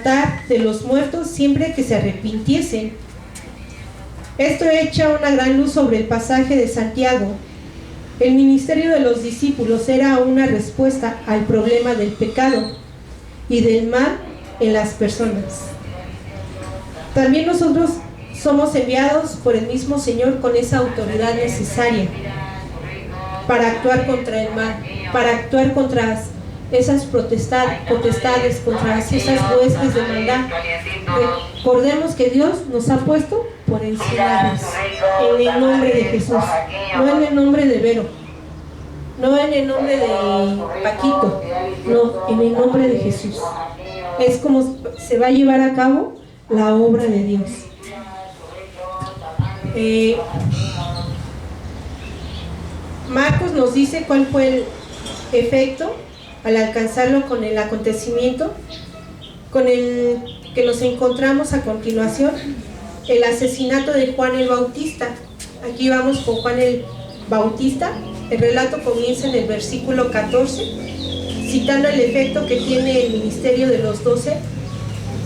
altar de los muertos siempre que se arrepintiesen. Esto echa una gran luz sobre el pasaje de Santiago. El ministerio de los discípulos era una respuesta al problema del pecado y del mal en las personas. También nosotros somos enviados por el mismo Señor con esa autoridad necesaria para actuar contra el mal, para actuar contra esas potestades, contra esas huestes de maldad. Recordemos que Dios nos ha puesto por encima de eso, en el nombre de Jesús, no en el nombre de Vero, no en el nombre de Paquito, no, en el nombre de Jesús. Es como se va a llevar a cabo la obra de Dios. Marcos nos dice cuál fue el efecto al alcanzarlo con el acontecimiento con el que nos encontramos a continuación, el asesinato de Juan el Bautista. Aquí vamos con Juan el Bautista. El relato comienza en el versículo 14, citando el efecto que tiene el ministerio de los 12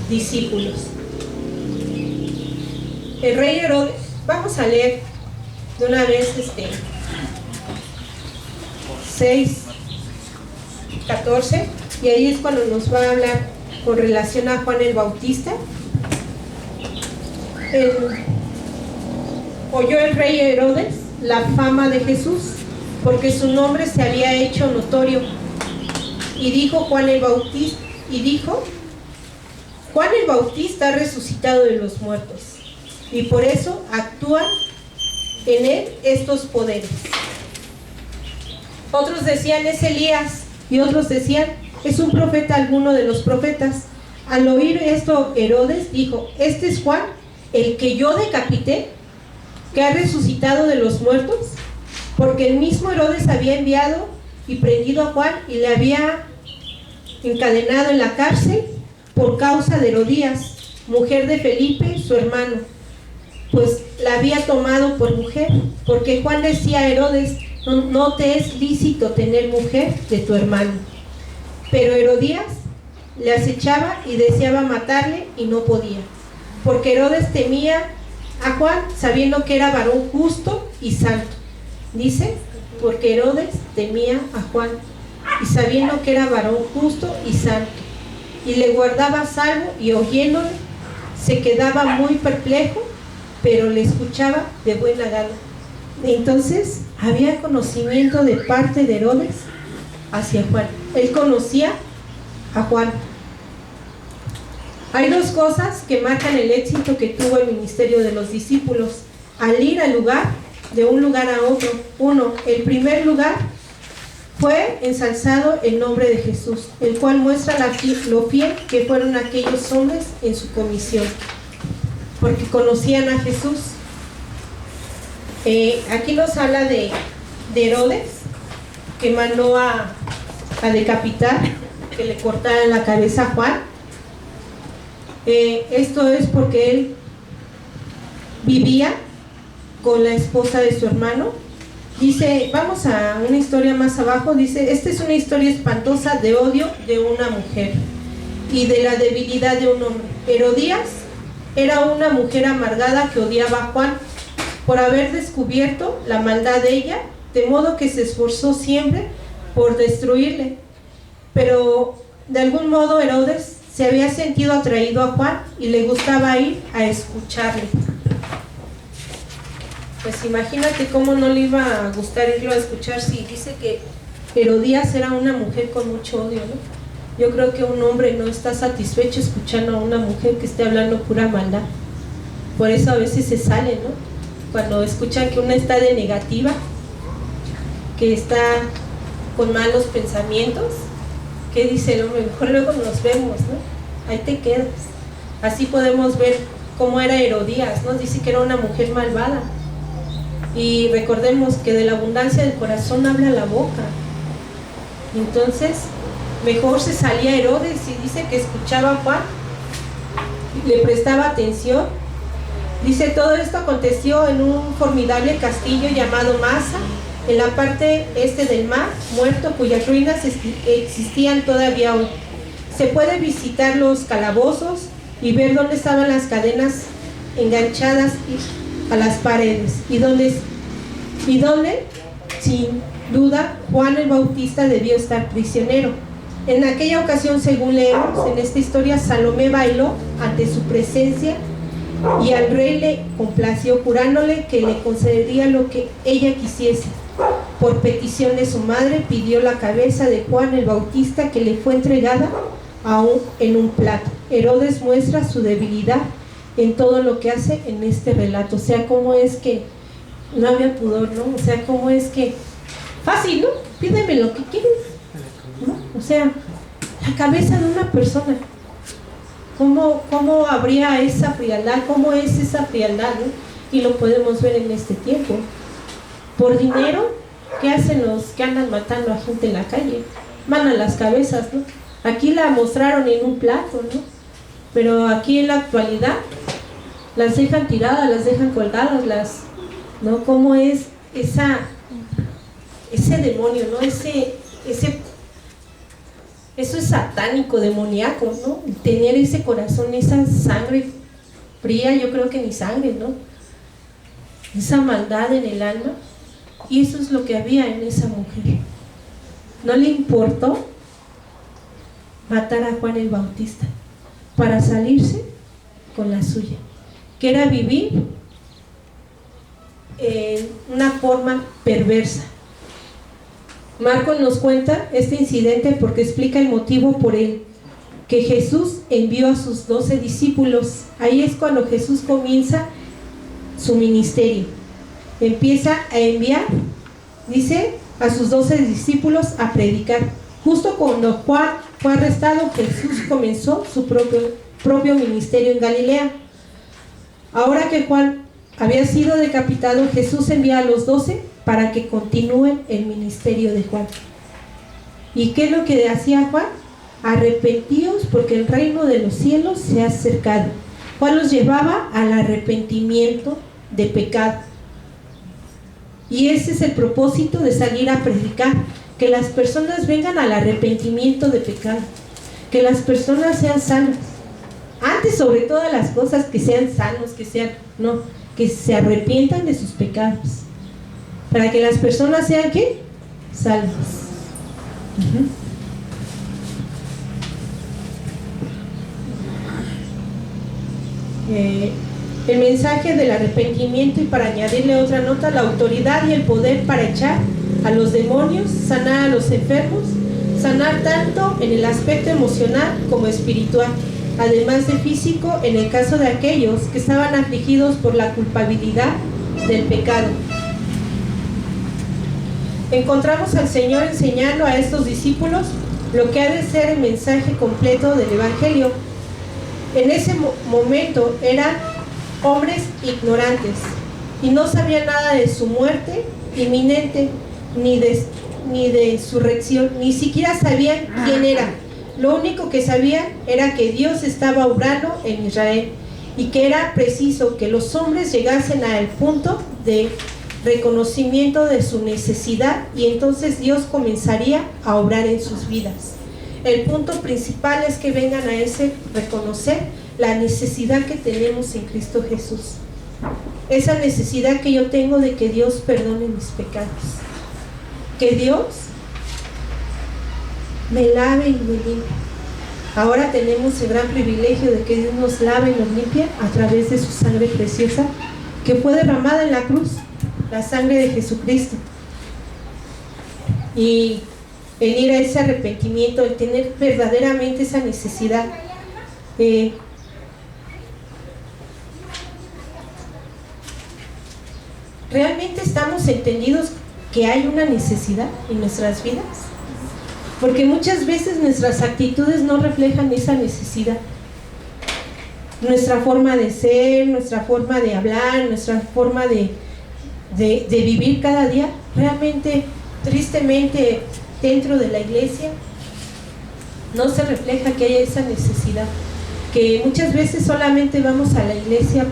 discípulos. El rey Herodes, vamos a leer de una vez 6:14, y ahí es cuando nos va a hablar con relación a Juan el Bautista. Oyó el rey Herodes la fama de Jesús, porque su nombre se había hecho notorio, y dijo Juan el Bautista ha resucitado de los muertos, y por eso actúan en él estos poderes. Otros decían es Elías, y otros decían es un profeta, alguno de los profetas. Al oír esto Herodes dijo, este es Juan, el que yo decapité, que ha resucitado de los muertos, porque el mismo Herodes había enviado y prendido a Juan y le había encadenado en la cárcel por causa de Herodías, mujer de Felipe, su hermano, pues la había tomado por mujer, porque Juan decía a Herodes, no te es lícito tener mujer de tu hermano. Pero Herodías le acechaba y deseaba matarle y no podía, porque Herodes temía a Juan, sabiendo que era varón justo y santo. Dice, porque Herodes temía a Juan y sabiendo que era varón justo y santo, y le guardaba salvo, y oyéndole se quedaba muy perplejo, pero le escuchaba de buena gana. Entonces había conocimiento de parte de Herodes hacia Juan. Él conocía a Juan. Hay dos cosas que marcan el éxito que tuvo el ministerio de los discípulos al ir al lugar, de un lugar a otro. Uno, el primer lugar fue ensalzado el nombre de Jesús, el cual muestra lo fiel que fueron aquellos hombres en su comisión, porque conocían a Jesús. Aquí nos habla de Herodes, que mandó a decapitar, que le cortaran la cabeza a Juan. Esto es porque él vivía con la esposa de su hermano. Dice, vamos a una historia más abajo, dice, esta es una historia espantosa de odio de una mujer y de la debilidad de un hombre. Herodías era una mujer amargada que odiaba a Juan por haber descubierto la maldad de ella, de modo que se esforzó siempre por destruirle. Pero de algún modo Herodes se había sentido atraído a Juan y le gustaba ir a escucharle. Pues imagínate cómo no le iba a gustar irlo a escuchar si dice que Herodías era una mujer con mucho odio, ¿no? Yo creo que un hombre no está satisfecho escuchando a una mujer que esté hablando pura maldad. Por eso a veces se sale, ¿no? Cuando escuchan que una está de negativa, que está con malos pensamientos, ¿qué dice el hombre? Mejor luego nos vemos, ¿no? Ahí te quedas. Así podemos ver cómo era Herodías, ¿no? Dice que era una mujer malvada. Y recordemos que de la abundancia del corazón habla la boca. Entonces, mejor se salía Herodes y dice que escuchaba a Juan, le prestaba atención. Dice, todo esto aconteció en un formidable castillo llamado Masa, en la parte este del mar muerto, cuyas ruinas existían todavía hoy. Se puede visitar los calabozos y ver dónde estaban las cadenas enganchadas a las paredes y dónde, sin duda, Juan el Bautista debió estar prisionero. En aquella ocasión, según leemos en esta historia, Salomé bailó ante su presencia y al rey le complació, jurándole que le concedería lo que ella quisiese. Por petición de su madre, pidió la cabeza de Juan el Bautista, que le fue entregada en un plato. Herodes muestra su debilidad en todo lo que hace en este relato. O sea, cómo es que no había pudor, ¿no? O sea, cómo es que fácil, ¿no? Pídeme lo que quieres, ¿no? O sea, la cabeza de una persona. ¿Cómo habría esa frialdad? ¿Cómo es esa frialdad, ¿no? Y lo podemos ver en este tiempo. Por dinero, ¿qué hacen los que andan matando a gente en la calle? Mandan las cabezas, ¿no? Aquí la mostraron en un plato, ¿no? Pero aquí en la actualidad las dejan tiradas, las dejan colgadas, ¿no? ¿Cómo es ese demonio, ¿no? Eso es satánico, demoníaco, ¿no? Tener ese corazón, esa sangre fría, yo creo que ni sangre, ¿no? Esa maldad en el alma. Y eso es lo que había en esa mujer. No le importó matar a Juan el Bautista para salirse con la suya, que era vivir en una forma perversa. Marcos nos cuenta este incidente porque explica el motivo por el que Jesús envió a sus 12 discípulos. Ahí es cuando Jesús comienza su ministerio. Empieza a enviar, dice, a sus 12 discípulos a predicar. Justo cuando Juan fue arrestado, Jesús comenzó su propio ministerio en Galilea. Ahora que Juan había sido decapitado, Jesús envía a los 12 para que continúen el ministerio de Juan. ¿Y qué es lo que hacía Juan? Arrepentíos, porque el reino de los cielos se ha acercado. Juan los llevaba al arrepentimiento de pecado. Y ese es el propósito de salir a predicar, que las personas vengan al arrepentimiento de pecado, que las personas sean sanas. Antes, sobre todas las cosas, que sean sanos, que se arrepientan de sus pecados, para que las personas sean, ¿qué? Salvas. El mensaje del arrepentimiento, y para añadirle otra nota, la autoridad y el poder para echar a los demonios, sanar a los enfermos, sanar tanto en el aspecto emocional como espiritual, además de físico en el caso de aquellos que estaban afligidos por la culpabilidad del pecado. Encontramos al Señor enseñando a estos discípulos lo que ha de ser el mensaje completo del Evangelio. En ese momento eran hombres ignorantes y no sabían nada de su muerte inminente, ni de su resurrección, ni siquiera sabían quién era. Lo único que sabían era que Dios estaba obrando en Israel y que era preciso que los hombres llegasen al punto de reconocimiento de su necesidad, y entonces Dios comenzaría a obrar en sus vidas. El punto principal es que vengan a reconocer la necesidad que tenemos en Cristo Jesús, esa necesidad que yo tengo de que Dios perdone mis pecados, que Dios me lave y me limpie. Ahora tenemos el gran privilegio de que Dios nos lave y nos limpie a través de su sangre preciosa que fue derramada en la cruz, la sangre de Jesucristo. Y el ir a ese arrepentimiento, el tener verdaderamente esa necesidad. ¿Realmente estamos entendidos que hay una necesidad en nuestras vidas? Porque muchas veces nuestras actitudes no reflejan esa necesidad. Nuestra forma de ser, nuestra forma de hablar, nuestra forma de vivir cada día, realmente, tristemente, dentro de la iglesia no se refleja que haya esa necesidad, que muchas veces solamente vamos a la iglesia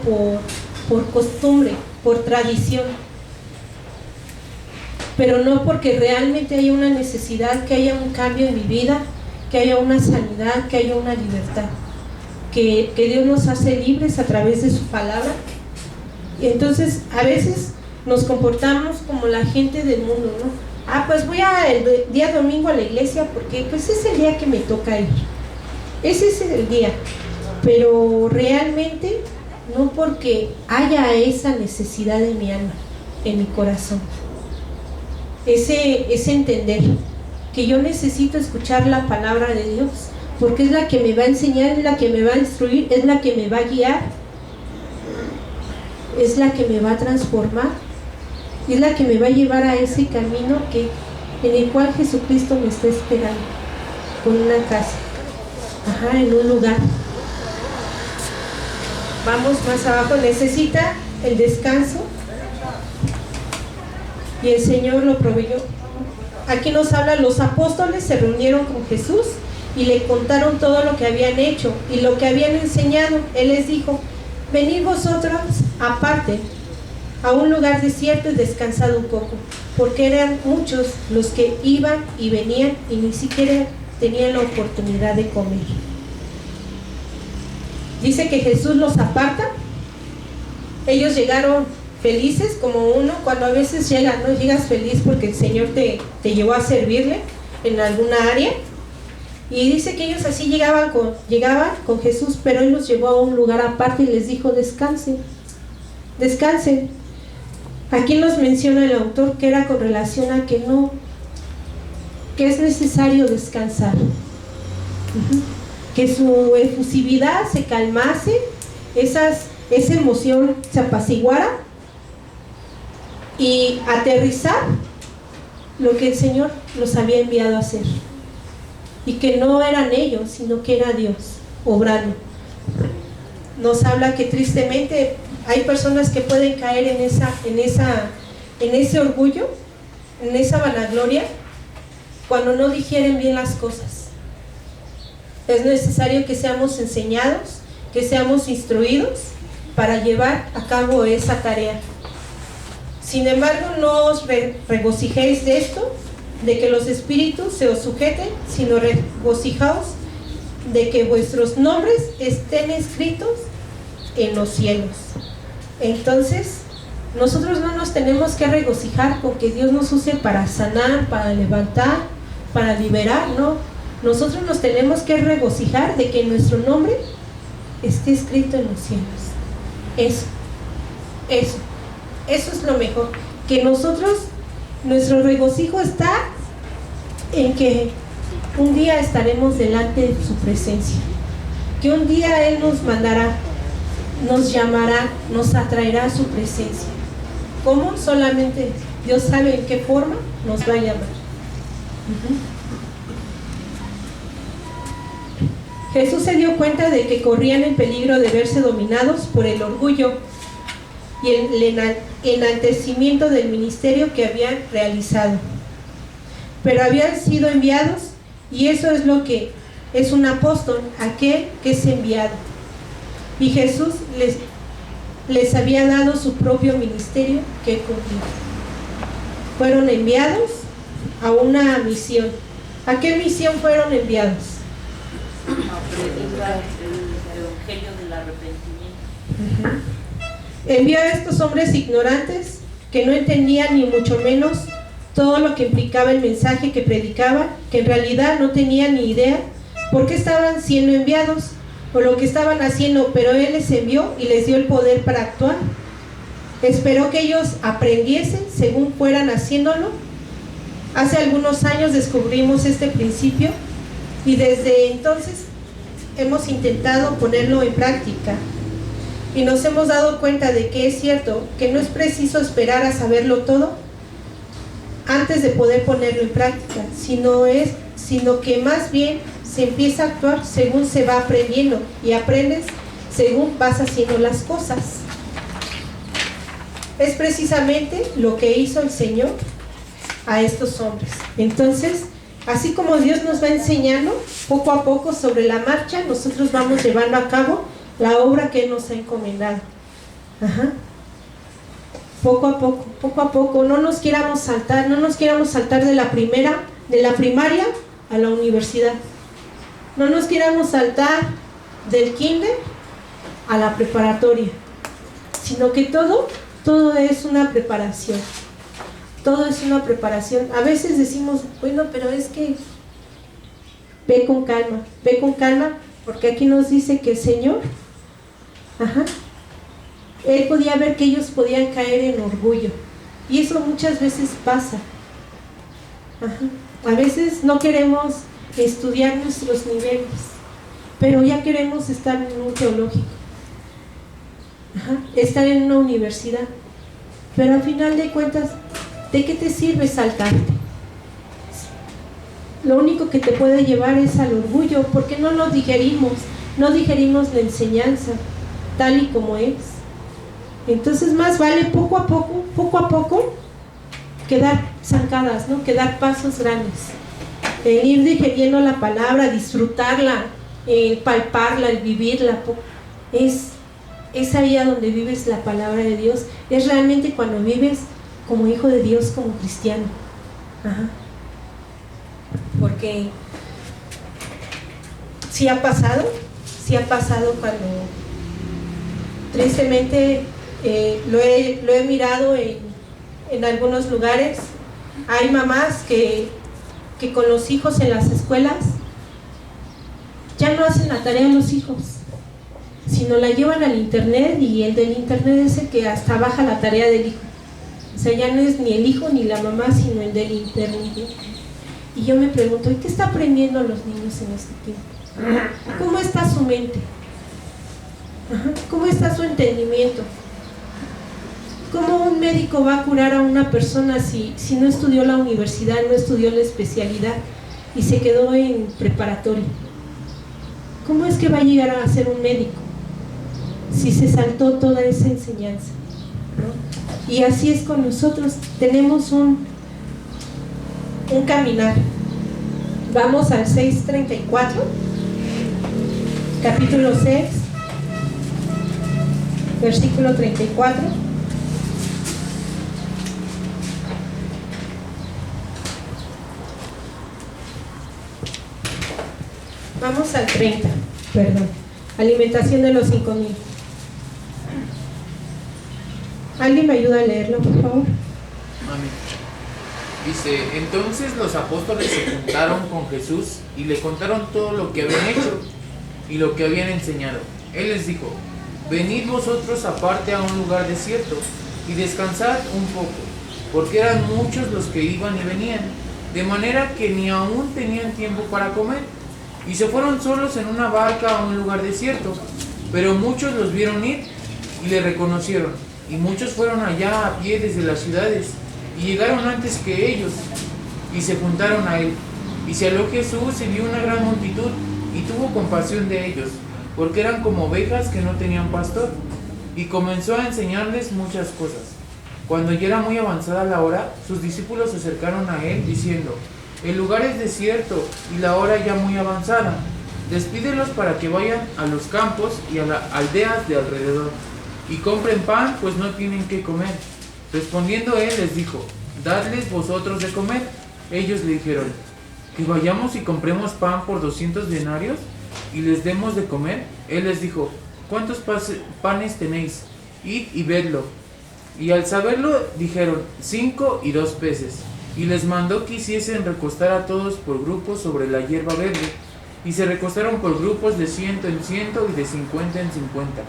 por costumbre, por tradición, pero no porque realmente haya una necesidad, que haya un cambio en mi vida, que haya una sanidad, que haya una libertad, que Dios nos hace libres a través de su palabra. Y entonces a veces nos comportamos como la gente del mundo, ¿no? Pues voy el día domingo a la iglesia porque pues es el día que me toca ir, ese es el día, pero realmente no porque haya esa necesidad en mi alma, en mi corazón, ese entender que yo necesito escuchar la palabra de Dios, porque es la que me va a enseñar, es la que me va a instruir, es la que me va a guiar, es la que me va a transformar, es la que me va a llevar a ese camino en el cual Jesucristo me está esperando, con una casa, en un lugar. Vamos más abajo, necesita el descanso y el Señor lo proveyó. Aquí nos habla, los apóstoles se reunieron con Jesús y le contaron todo lo que habían hecho y lo que habían enseñado. Él les dijo: venid vosotros aparte a un lugar desierto y descansad un poco, porque eran muchos los que iban y venían y ni siquiera tenían la oportunidad de comer. Dice que Jesús los aparta. Ellos llegaron felices, como uno cuando a veces llega, ¿no? Llegas feliz porque el Señor te llevó a servirle en alguna área. Y dice que ellos así llegaban con Jesús, pero Él los llevó a un lugar aparte y les dijo: descansen, descansen. Aquí nos menciona el autor que era con relación a que es necesario descansar. Que su efusividad se calmase, esa emoción se apaciguara y aterrizar lo que el Señor los había enviado a hacer, y que no eran ellos, sino que era Dios obrando. Nos habla que tristemente hay personas que pueden caer en ese orgullo, en esa vanagloria, cuando no digieren bien las cosas. Es necesario que seamos enseñados, que seamos instruidos para llevar a cabo esa tarea. Sin embargo, no os regocijéis de esto, de que los espíritus se os sujeten, sino regocijaos de que vuestros nombres estén escritos en los cielos. Entonces, nosotros no nos tenemos que regocijar con que Dios nos use para sanar, para levantar, para liberar, no. Nosotros nos tenemos que regocijar de que nuestro nombre esté escrito en los cielos. Eso es lo mejor. Que nuestro regocijo está en que un día estaremos delante de su presencia, que un día Él nos mandará, nos llamará, nos atraerá a su presencia. ¿Cómo? Solamente Dios sabe en qué forma nos va a llamar. Jesús se dio cuenta de que corrían el peligro de verse dominados por el orgullo y el enaltecimiento del ministerio que habían realizado. Pero habían sido enviados, y eso es lo que es un apóstol, aquel que es enviado. Y Jesús les había dado su propio ministerio que cumplir. Fueron enviados a una misión. ¿A qué misión fueron enviados? A predicar el evangelio del arrepentimiento. Envió a estos hombres ignorantes que no entendían ni mucho menos todo lo que implicaba el mensaje que predicaban, que en realidad no tenían ni idea por qué estaban siendo enviados o lo que estaban haciendo, pero Él les envió y les dio el poder para actuar. Esperó que ellos aprendiesen según fueran haciéndolo. Hace algunos años descubrimos este principio y desde entonces hemos intentado ponerlo en práctica. Y nos hemos dado cuenta de que es cierto que no es preciso esperar a saberlo todo antes de poder ponerlo en práctica, sino que más bien se empieza a actuar según se va aprendiendo, y aprendes según vas haciendo las cosas. Es precisamente lo que hizo el Señor a estos hombres. Entonces, así como Dios nos va enseñando poco a poco sobre la marcha, nosotros vamos llevando a cabo la obra que Él nos ha encomendado. Poco a poco, no nos queramos saltar de la primaria a la universidad. No nos queramos saltar del kinder a la preparatoria, sino que todo es una preparación. Todo es una preparación. A veces decimos, bueno, pero es que ve con calma, porque aquí nos dice que el Señor, Él podía ver que ellos podían caer en orgullo, y eso muchas veces pasa. A veces no queremos estudiar nuestros niveles, pero ya queremos estar en un teológico, estar en una universidad, pero al final de cuentas, ¿de qué te sirve saltarte? Lo único que te puede llevar es al orgullo, porque no lo digerimos, no digerimos la enseñanza tal y como es. Entonces más vale poco a poco, que dar zancadas, ¿no? Que dar pasos grandes, el ir digeriendo la palabra, disfrutarla, palparla, el vivirla. Es ahí a donde vives la palabra de Dios. Es realmente cuando vives como hijo de Dios, como cristiano. Porque sí ha pasado cuando tristemente lo he mirado en algunos lugares. Hay mamás que con los hijos en las escuelas ya no hacen la tarea de los hijos, sino la llevan al internet, y el del internet es el que hasta baja la tarea del hijo. O sea, ya no es ni el hijo ni la mamá, sino el del internet. Y yo me pregunto, ¿y qué está aprendiendo los niños en este tiempo? ¿Cómo está su mente? ¿Cómo está su entendimiento? ¿Cómo un médico va a curar a una persona si no estudió la universidad, no estudió la especialidad y se quedó en preparatoria? ¿Cómo es que va a llegar a ser un médico si se saltó toda esa enseñanza, ¿no? Y así es con nosotros, tenemos un caminar. Vamos al 6:34, capítulo 6, versículo 34. Vamos al 30, alimentación de los 5,000. ¿Alguien me ayuda a leerlo, por favor? Amén. Dice, entonces los apóstoles se juntaron con Jesús y le contaron todo lo que habían hecho y lo que habían enseñado. Él les dijo, venid vosotros aparte a un lugar desierto y descansad un poco, porque eran muchos los que iban y venían, de manera que ni aún tenían tiempo para comer. Y se fueron solos en una barca a un lugar desierto, pero muchos los vieron ir y le reconocieron, y muchos fueron allá a pie desde las ciudades, y llegaron antes que ellos, y se juntaron a él. Y se halló Jesús y vio una gran multitud, y tuvo compasión de ellos, porque eran como ovejas que no tenían pastor, y comenzó a enseñarles muchas cosas. Cuando ya era muy avanzada la hora, sus discípulos se acercaron a él, diciendo, el lugar es desierto, y la hora ya muy avanzada. Despídelos para que vayan a los campos y a las aldeas de alrededor, y compren pan, pues no tienen qué comer. Respondiendo él les dijo, dadles vosotros de comer. Ellos le dijeron, que vayamos y compremos pan por 200 denarios y les demos de comer. Él les dijo, ¿cuántos panes tenéis? Id y vedlo. Y al saberlo dijeron, 5 y 2 peces. Y les mandó que hiciesen recostar a todos por grupos sobre la hierba verde. Y se recostaron por grupos de 100 en 100 y de 50 en 50.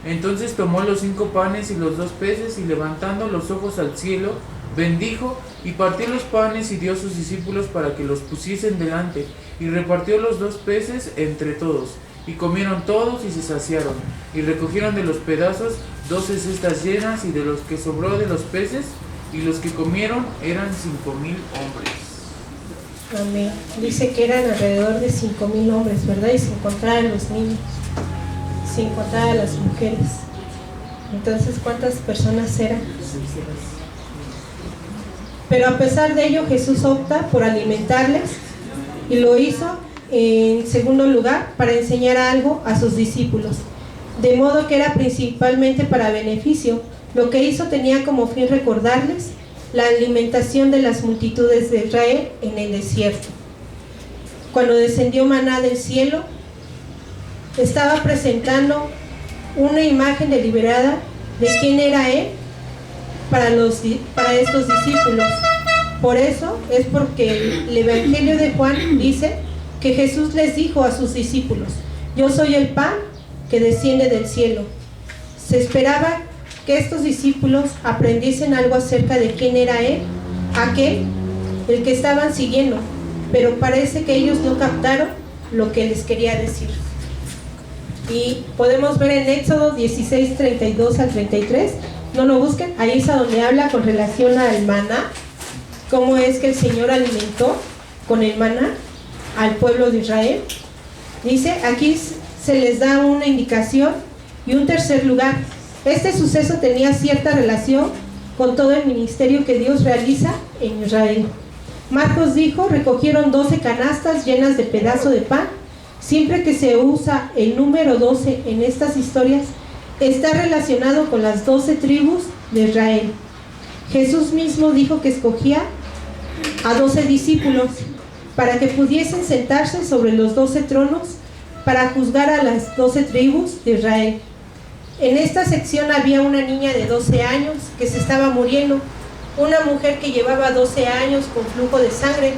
Entonces tomó los 5 panes y los 2 peces, y levantando los ojos al cielo, bendijo y partió los panes y dio a sus discípulos para que los pusiesen delante, y repartió los 2 peces entre todos. Y comieron todos y se saciaron, y recogieron de los pedazos 12 cestas llenas, y de los que sobró de los peces, y los que comieron eran 5,000 hombres. Amén. Dice que eran alrededor de 5,000 hombres, ¿verdad? Y sin contar a los niños, sin contar a las mujeres. Entonces, ¿cuántas personas eran? Pero a pesar de ello, Jesús opta por alimentarles, y lo hizo en segundo lugar para enseñar algo a sus discípulos, de modo que era principalmente para beneficio. Lo que hizo tenía como fin recordarles la alimentación de las multitudes de Israel en el desierto. cuando descendió maná del cielo, estaba presentando una imagen deliberada de quién era Él para estos discípulos. Por eso es porque el Evangelio de Juan dice que Jesús les dijo a sus discípulos: yo soy el pan que desciende del cielo. Se esperaba que estos discípulos aprendiesen algo acerca de quién era Él, el que estaban siguiendo, pero parece que ellos no captaron lo que les quería decir. Y podemos ver en Éxodo 16, 32 al 33, no lo busquen, ahí es a donde habla con relación al maná, cómo es que el Señor alimentó con el maná al pueblo de Israel. Dice, aquí se les da una indicación y un tercer lugar. Este suceso tenía cierta relación con todo el ministerio que Dios realiza en Israel. Marcos dijo, recogieron 12 canastas llenas de pedazo de pan. Siempre que se usa el número 12 en estas historias, está relacionado con las 12 tribus de Israel. Jesús mismo dijo que escogía a 12 discípulos para que pudiesen sentarse sobre los 12 tronos para juzgar a las 12 tribus de Israel. En esta sección había una niña de 12 años que se estaba muriendo, una mujer que llevaba 12 años con flujo de sangre,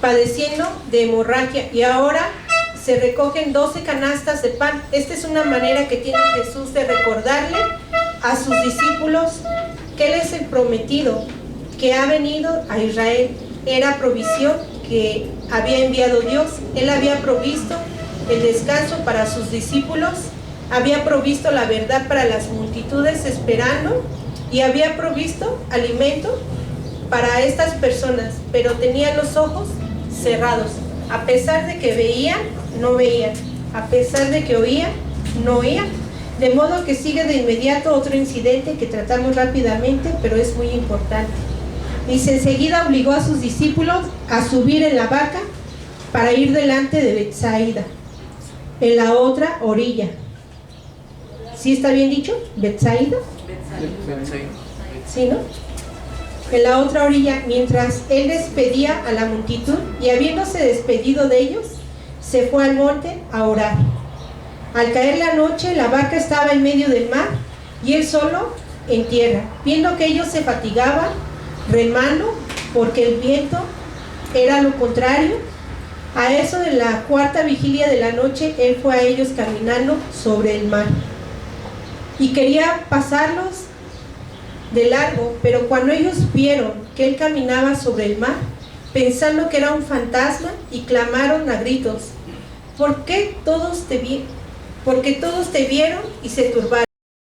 padeciendo de hemorragia, y ahora se recogen 12 canastas de pan. Esta es una manera que tiene Jesús de recordarle a sus discípulos que Él es el prometido, que ha venido a Israel. Era provisión que había enviado Dios. Él había provisto el descanso para sus discípulos, había provisto la verdad para las multitudes esperando, y había provisto alimento para estas personas, pero tenían los ojos cerrados. A pesar de que veían, no veían. A pesar de que oían, no oían. De modo que sigue de inmediato otro incidente que tratamos rápidamente, pero es muy importante. Dice, enseguida obligó a sus discípulos a subir en la barca para ir delante de Betsaida, en la otra orilla. ¿Sí está bien dicho? ¿Betsaida? ¿Sí, no? En la otra orilla, mientras él despedía a la multitud, y habiéndose despedido de ellos, se fue al monte a orar. Al caer la noche, la barca estaba en medio del mar y él solo en tierra. Viendo que ellos se fatigaban remando, porque el viento era lo contrario, a eso de la cuarta vigilia de la noche, él fue a ellos caminando sobre el mar y quería pasarlos de largo, pero cuando ellos vieron que él caminaba sobre el mar, pensando que era un fantasma, y clamaron a gritos, porque todos te vieron y se turbaron.